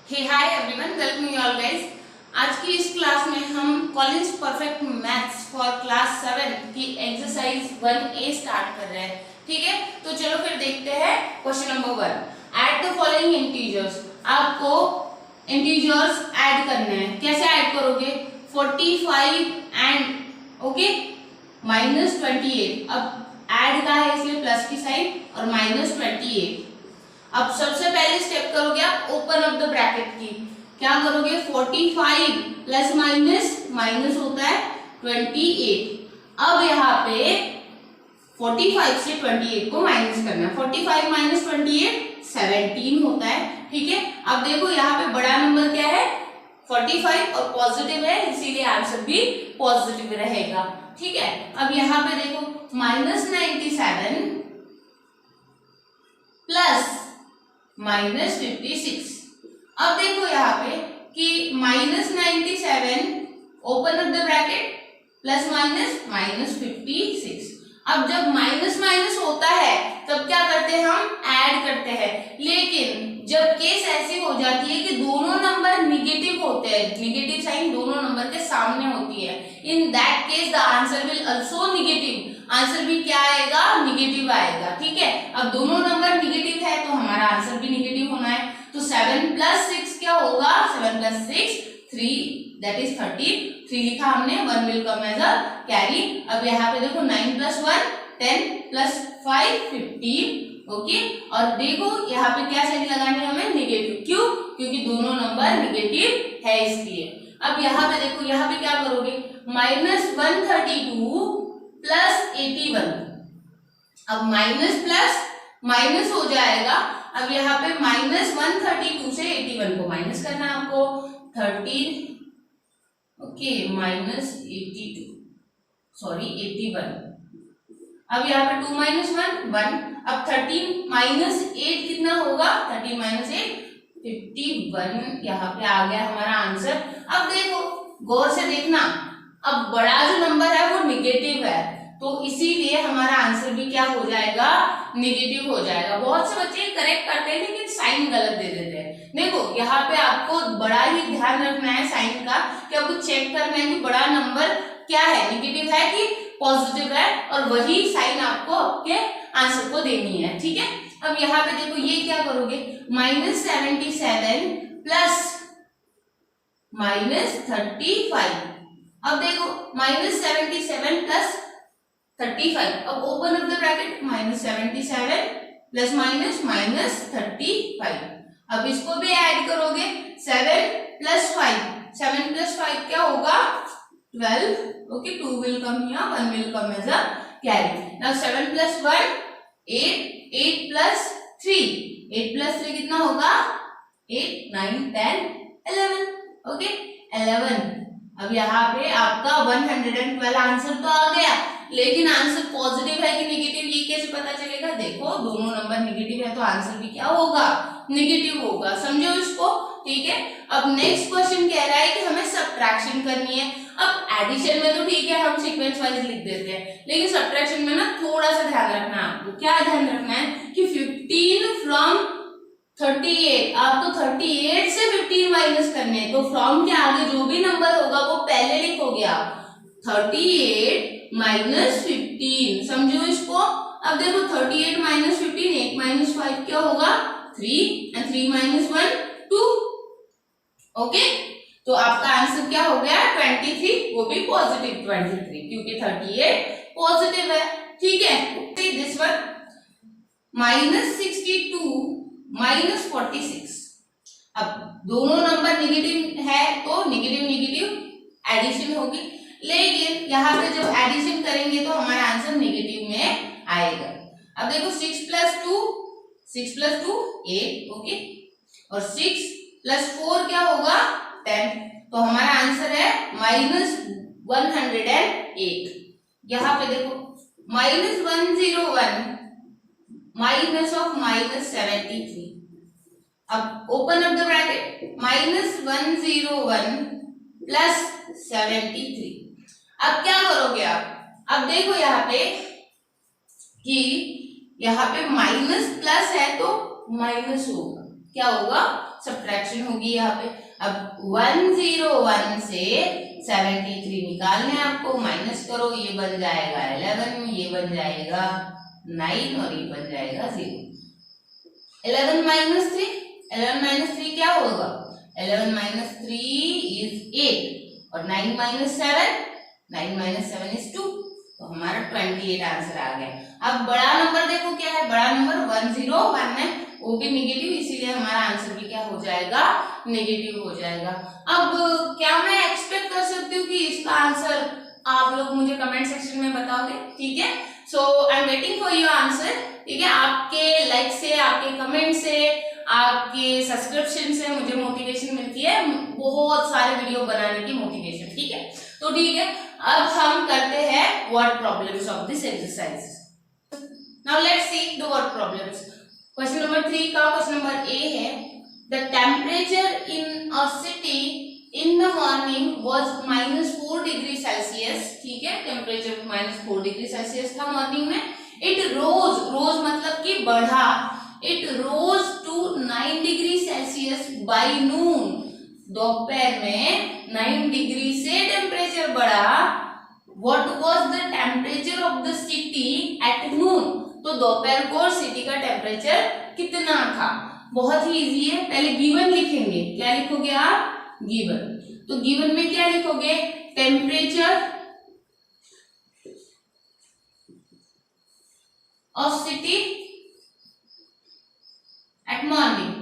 Hey hi everyone, welcome you all guys. आज की इस क्लास में हम Collins perfect maths for class 7 की एक्सरसाइज 1A स्टार्ट कर रहे हैं। ठीक है, तो चलो फिर देखते हैं question number 1। Add the following integers. आपको इंटीजर्स ऐड करने हैं। कैसे ऐड करोगे? 45 एंड ओके -28। अब ऐड का है इसलिए प्लस की साइन और -28। अब सबसे पहले स्टेप करोगे आप ओपन ऑफ द ब्रैकेट की। क्या करोगे? 45 प्लस माइनस माइनस होता है 28। अब यहाँ पे 45 से 28 को माइनस करना है। 45 माइनस 28 17 होता है। ठीक है, अब देखो यहाँ पे बड़ा नंबर क्या है? 45 और पॉजिटिव है, इसीलिए आंसर भी पॉजिटिव रहेगा। ठीक है, अब यहाँ पे देखो -97 प्लस -56। अब देखो यहाँ पे कि -97 open of the bracket plus minus -56। अब जब माइनस माइनस होता है तब क्या करते हैं? हम ऐड करते हैं। लेकिन जब केस ऐसी हो जाती है कि दोनों नंबर निगेटिव होते हैं, निगेटिव साइन दोनों नंबर के सामने होती है, in that case the answer will also negative. Answer भी क्या आएगा? निगेटिव आएगा। ठीक है, अब दोनों नंबर निगेटिव है तो हमारा आंसर भी निगेटिव होना है। तो 7 + 6 क्या होगा? 7 + 6 3, दैट इज 13। 3 लिखा हमने, 1 will come as a carry. अब यहाँ पे देखो 9 + 1 10 + 5 15। ओके, और देखो यहाँ पे क्या साइन लगानी है हमें? निगेटिव। क्यों? क्योंकि दोनों नंबर निगेटिव है इसलिए। अब यहाँ पे देखो, यहाँ पे क्या करोगे? -132 प्लस 81। अब माइनस प्लस माइनस हो जाएगा। अब यहाँ पे -132 से 81 को माइनस करना है आपको। 13 ओके -82 सॉरी 81। अब यहाँ पे 2 - 1 1। अब 13 - 8 कितना होगा? 13 - 8 51। यहाँ पे आ गया हमारा आंसर। अब देखो गौर से देखना, अब बड़ा जो नंबर है वो निगेटिव है तो इसीलिए हमारा आंसर भी क्या हो जाएगा? निगेटिव हो जाएगा। बहुत से बच्चे करेक्ट करते हैं लेकिन साइन गलत दे देते हैं। देखो यहाँ पे आपको बड़ा ही ध्यान रखना है साइन का, कि आपको चेक करना है कि बड़ा नंबर क्या है, निगेटिव है कि पॉजिटिव है, और वही साइन आपको आपके आंसर को देनी है। ठीक है, अब यहाँ पे देखो ये क्या करोगे? -77 प्लस -35। अब देखो -77 प्लस 35। अब open of the bracket -77 plus minus -35। अब इसको भी ऐड करोगे। 7 + 5 7 + 5 क्या होगा? 12। Okay, 2 will come here, 1 will come as a carry. Now 7 + 1 8 8 + 3 8 + 3 कितना होगा? 8 9 10 11। ओके 11। अब यहाँ पे आपका 112 आंसर तो आ गया, लेकिन आंसर पॉजिटिव है कि नेगेटिव ये कैसे पता चलेगा? देखो दोनों नंबर नेगेटिव है तो आंसर भी क्या होगा? नेगेटिव होगा। समझो इसको। ठीक है, अब नेक्स्ट क्वेश्चन कह रहा है कि हमें सब्ट्रैक्शन करनी है। अब एडिशन में तो ठीक है, हम सीक्वेंस वाइज लिख देते हैं, लेकिन सब्ट्रैक्शन में ना थोड़ा सा ध्यान रखना है आपको। क्या ध्यान रखना है? कि 15 फ्रॉम 38, आपको 38 से 15 माइनस करने हैं, तो फ्रॉम के आगे जो भी नंबर होगा वो पहले लिखोगे आप। 38 - 15, समझो इसको। अब देखो 38 - 15 8 - 5 क्या होगा? 3 and 3 - 1 2। ओके, तो आपका आंसर क्या हो गया? 23, वो भी पॉजिटिव 23, क्योंकि 38 पॉजिटिव है। ठीक है, दिस वन -62 - 46। अब दोनों नंबर निगेटिव है तो निगेटिव निगेटिव एडिशन होगी, लेकिन यहाँ पे जब एडिशन करेंगे तो हमारा आंसर निगेटिव में आएगा। अब देखो 6 + 2 8। ओके, और 6 + 4 क्या होगा? 10। तो हमारा आंसर है -108। यहाँ पे देखो -101 माइनस ऑफ -73। अब open of the bracket -101 plus 73। अब क्या करोगे आप? अब देखो यहाँ पे कि यहाँ पे माइनस प्लस है तो माइनस होगा, क्या होगा? सब्ट्रैक्शन होगी यहाँ पे। अब 101 से 73 निकालने आपको, माइनस करो, ये बन जाएगा 11, ये बन जाएगा 9 और ये बन जाएगा 0। 11 माइनस 3 क्या होगा? 11 माइनस 3 इज 8 और 9 माइनस 7 इज 2। तो हमारा 28 आंसर आ गया। अब बड़ा नंबर देखो क्या है, बड़ा नंबर 101 है, वो भी नेगेटिव, इसीलिए हमारा आंसर भी क्या हो जाएगा? नेगेटिव हो जाएगा। अब क्या मैं एक्सपेक्ट कर सकती हूँ कि इसका आंसर आप लोग मुझे कमेंट सेक्शन में बताओगे, ठीक है? So I am waiting for your answer, ठीक है? आपके लाइक से, आपके कमेंट से, आपके सब्सक्रिप्शन से मुझे मोटिवेशन मिलती है, बहुत सारे वीडियो बनाने की मोटिवेशन, ठीक है? तो ठीक है, अब हम करते हैं word problems of this exercise. Now let's see the word problems. Question number 3 का क्वेश्चन नंबर ए है, the temperature in a city in the morning was -4 degree Celsius, ठीक है? टेम्परेचर -4 डिग्री सेल्सियस था मॉर्निंग में। It rose मतलब कि बढ़ा, it rose to 9 degree Celsius by noon, दोपहर में 9 डिग्री से टेम्परेचर बढ़ा। What was the temperature of the city at noon, तो दोपहर को सिटी का टेम्परेचर कितना था? बहुत ही इजी है, पहले गिवन लिखेंगे। क्या लिखोगे आप? गिवन। तो गिवन में क्या लिखोगे? Temperature of city eight morning,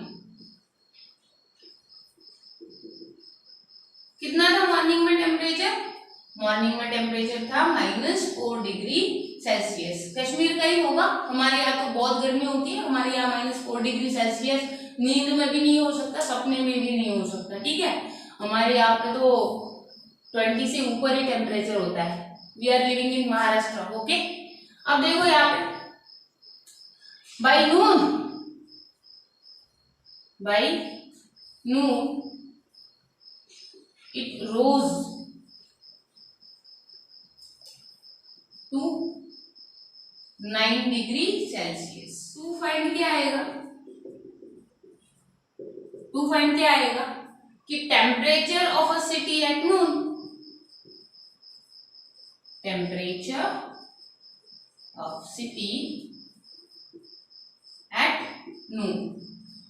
कितना था मॉर्निंग में टेम्परेचर? मॉर्निंग में टेम्परेचर था -4 डिग्री सेल्सियस। कश्मीर का ही होगा, हमारे यहाँ तो बहुत गर्मी होती है, हमारे यहाँ -4 डिग्री सेल्सियस नींद में भी नहीं हो सकता, सपने में भी नहीं हो सकता, ठीक है? हमारे यहाँ पे तो 20 से ऊपर ही टेम्परेचर होता है। We are living in Maharashtra, okay? अब देखो यहाँ पे by noon it rose to 9 degree Celsius. To find क्या आएगा? कि temperature of a city at noon, temperature of city at noon,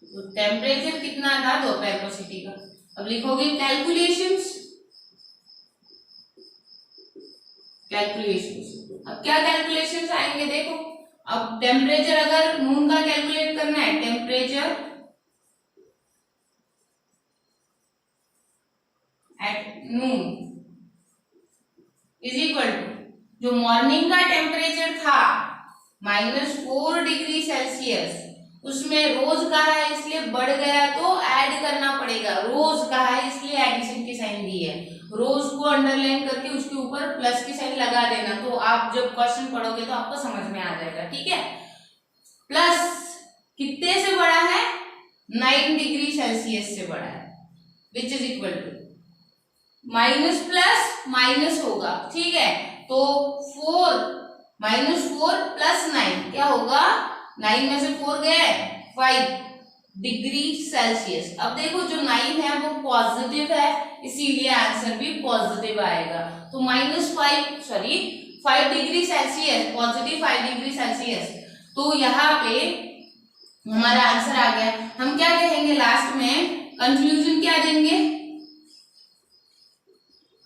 तो टेम्परेचर कितना था दोपहर को सिटी का? अब लिखोगे कैलकुलेशंस। अब क्या कैलकुलेशंस आएंगे देखो। अब टेम्परेचर अगर नून का कैलकुलेट करना है, temperature at noon is equal to जो मॉर्निंग का टेम्परेचर था -4 डिग्री सेल्सियस, उसमें रोज कहा है इसलिए बढ़ गया तो ऐड करना पड़ेगा। रोज कहा है इसलिए एडिशन की साइन दी है, रोज को अंडरलाइन करके उसके ऊपर प्लस की साइन लगा देना, तो आप जब क्वेश्चन पढ़ोगे तो आपको समझ में आ जाएगा, ठीक है? प्लस कितने से बढ़ा है? 9 डिग्री सेल्सियस से बढ़ा है, which is equal to minus plus minus होगा, ठीक है? तो 4 प्लस 9 क्या होगा? 9 में से 4 गए, 5 डिग्री सेल्सियस। अब देखो जो 9 है वो पॉजिटिव है, इसीलिए आंसर भी पॉजिटिव आएगा। तो -5 degree Celsius, positive 5 degree Celsius. तो यहाँ पे हमारा आंसर आ गया। हम क्या कहेंगे लास्ट में? कंक्लूजन क्या देंगे?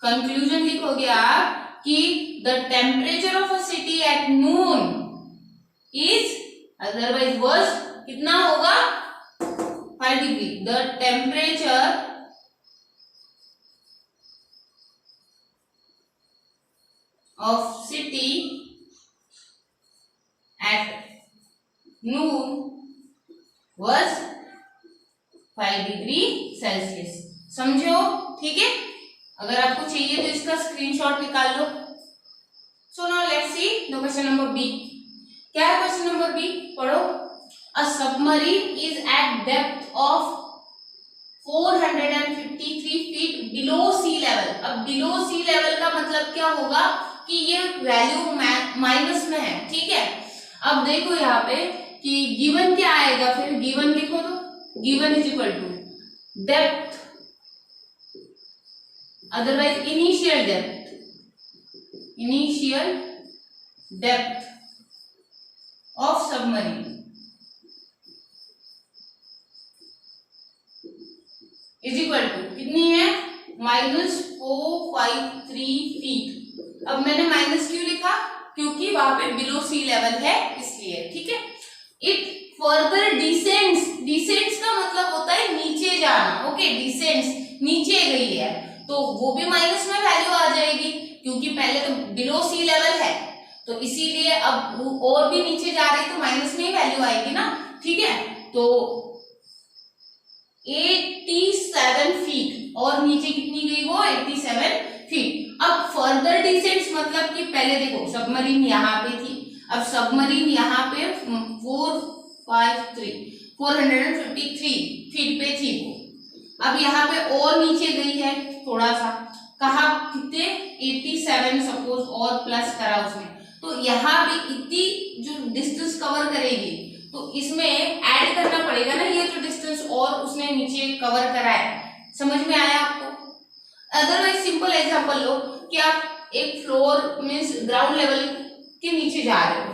कंक्लूजन लिखोगे आप कि the temperature of a city at noon is, otherwise worse कितना होगा? 5 degree. The temperature of city at noon was 5 degree Celsius. समझो, ठीक है? अगर आपको चाहिए तो इसका स्क्रीनशॉट निकाल लो। So now let's see the question number B. क्या है क्वेश्चन नंबर बी? पढ़ो। A submarine is at depth of 453 feet below sea level. अब बिलो सी लेवल का मतलब क्या होगा कि ये वैल्यू माइनस में है, ठीक है? अब देखो यहाँ पे कि गिवन क्या आएगा, फिर गिवन लिखो तो given is equal to depth, otherwise initial depth, initial depth of submarine is equal to कितनी है, -453 फीट। अब मैंने माइनस क्यों लिखा, क्योंकि वहां पे बिलो सी लेवल है इसलिए, ठीक है। इट फर्दर डिसेंड्स, डिसेंड्स का मतलब होता है नीचे जाना, ओके, डिसेंड्स नीचे गई है तो वो भी माइनस में वैल्यू आ जाएगी, क्योंकि पहले तो बिलो सी लेवल है तो इसीलिए अब वो और भी नीचे जा रही तो माइनस में ही वैल्यू आएगी ना, ठीक है। तो 87 फीट और नीचे कितनी गई वो 87 फीट। अब फर्दर डिसेंट्स मतलब कि पहले देखो सबमरीन यहाँ पे थी, अब सबमरीन यहाँ पे 453 फीट पे थी वो, अब यहाँ पे और नीचे गई है थोड़ा सा, कहा कितने 87 सपोज और प्लस करा उसने, तो यहाँ भी इतनी जो डिस्टेंस कवर करेगी तो इसमें ऐड करना पड़ेगा ना ये जो डिस्टेंस और उसने नीचे कवर करा है। समझ में आया आपको? अदरवाइज सिंपल एग्जांपल लो कि आप एक फ्लोर मींस ग्राउंड लेवल के नीचे जा रहे हो,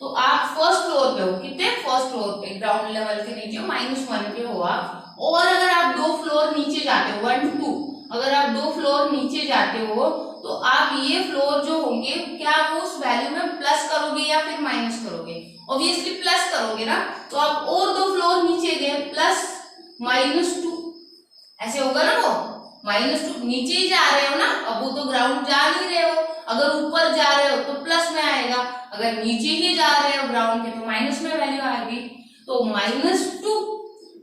तो आप फर्स्ट फ्लोर पे हो, कितने फर्स्ट फ्लोर पे ग्राउंड लेवल के नीचे -1 पे हो आप, और अगर आप 2 फ्लोर नीचे जाते हो 1 to 2, अगर आप 2 फ्लोर नीचे जाते हो तो आप ये फ्लोर जो होंगे क्या वो उस वैल्यू में प्लस करोगे या फिर माइनस करोगे? ऑब्वियसली प्लस करोगे ना, तो आप और 2 फ्लोर नीचे गए प्लस -2 ऐसे होगा ना, वो -2 नीचे ही जा रहे हो ना, अब वो तो ग्राउंड जा नहीं रहे हो, अगर ऊपर जा रहे हो तो प्लस में आएगा, अगर नीचे ही जा रहे हो ग्राउंड के तो माइनस में वैल्यू आएगी। तो -2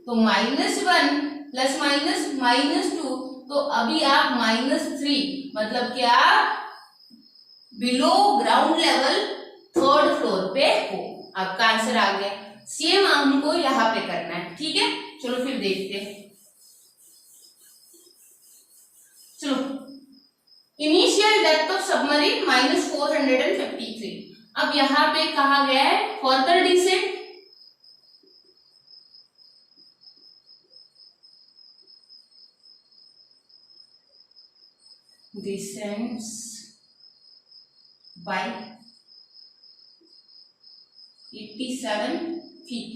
तो -1 प्लस -2 तो अभी आप -3 मतलब क्या below ground level 3rd floor पे हो, आपका आंसर आ गया। सेम हमको यहाँ पे करना है, ठीक है। चलो फिर देखते हैं, चलो इनिशियल डेप्थ ऑफ सबमरीन -453। अब यहाँ पे कहा गया है further descent, descends by 87 feet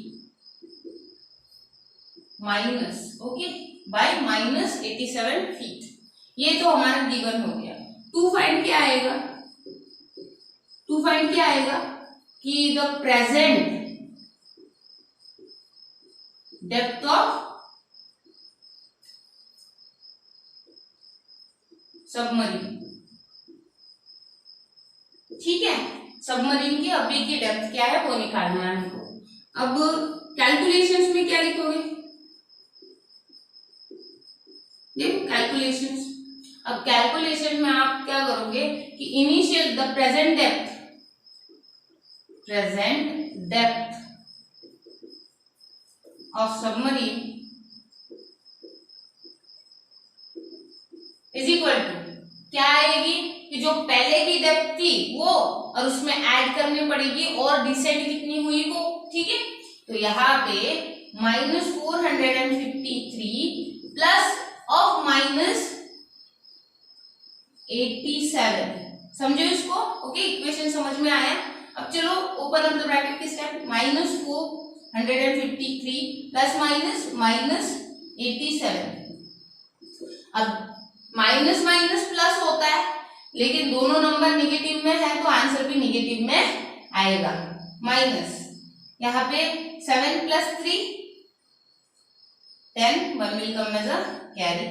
minus, okay, by -87 feet. ये तो हमारा गिवन हो गया। टू फाइंड क्या आएगा, टू फाइंड क्या आएगा कि the present depth of submarine, ठीक है, सबमरीन की अभी की डेप्थ क्या है वो निकालना है हमको। अब कैलकुलेशंस में क्या लिखोगे, देखो कैलकुलेशंस, अब कैलकुलेशन में आप क्या करोगे कि initial the present depth of submarine is equal to क्या आएगी कि जो पहले की डेप्थ थी वो और उसमें ऐड करनी पड़ेगी और डिसेंट कितनी हुई वो, ठीक है। तो यहाँ पे -453 प्लस ऑफ -87, समझो इसको, ओके, इक्वेशन समझ में आया। अब चलो ओपन अप द ब्रैकेट किस टाइप, -453 प्लस -87। अब माइनस माइनस प्लस होता है, लेकिन दोनों नंबर निगेटिव में है तो आंसर भी निगेटिव में आएगा। माइनस यहाँ पे 7 + 3 10, 1 will come as a carry।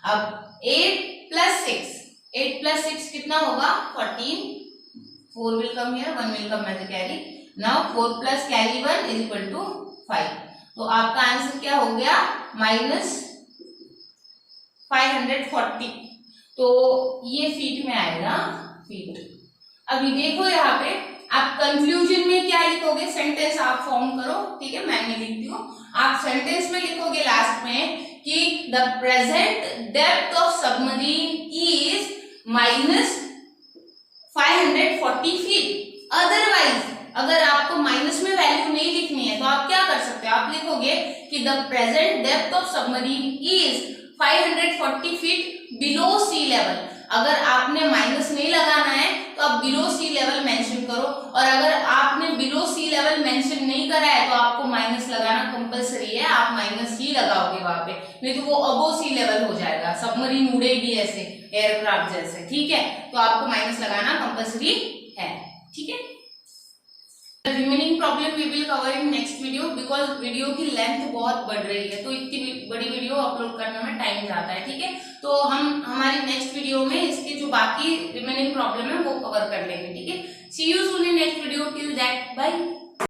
अब 8 + 6 कितना होगा 14, 4 will come here, 1 will come as a carry। Now 4 + carry 1 is equal to 5। तो आपका आंसर क्या हो गया -540। तो ये फीट में आएगा, फीट। अभी देखो यहाँ पे आप कंक्लूजन में क्या लिखोगे, सेंटेंस आप फॉर्म करो, ठीक है, मैं नहीं लिखती हूँ, आप सेंटेंस में लिखोगे लास्ट में कि the present depth of submarine is -540 feet, otherwise अगर आपको माइनस में वैल्यू नहीं लिखनी है तो आप क्या कर सकते हो, आप लिखोगे कि the present depth of submarine is 540 feet below sea level. अगर आपने माइनस नहीं लगाना है तो आप बिलो सी लेवल मेंशन करो, और अगर आपने बिलो सी लेवल मेंशन नहीं करा है तो आपको माइनस लगाना कंपलसरी है, आप माइनस ही लगाओगे वहां पे, नहीं तो वो अबो सी लेवल हो जाएगा, सबमरीन उड़ेगी ऐसे एयरक्राफ्ट जैसे, ठीक है। तो आपको माइनस लगाना कंपलसरी है, ठीक है। Remaining problem we will cover in next video, because video की लेंथ बहुत बढ़ रही है, तो इतनी बड़ी वीडियो अपलोड करने में टाइम जाता है, ठीक है। तो हम हमारी नेक्स्ट वीडियो में इसकी जो बाकी रिमेनिंग प्रॉब्लम है वो कवर कर लेंगे, ठीक है। See you soon in next video, till that bye.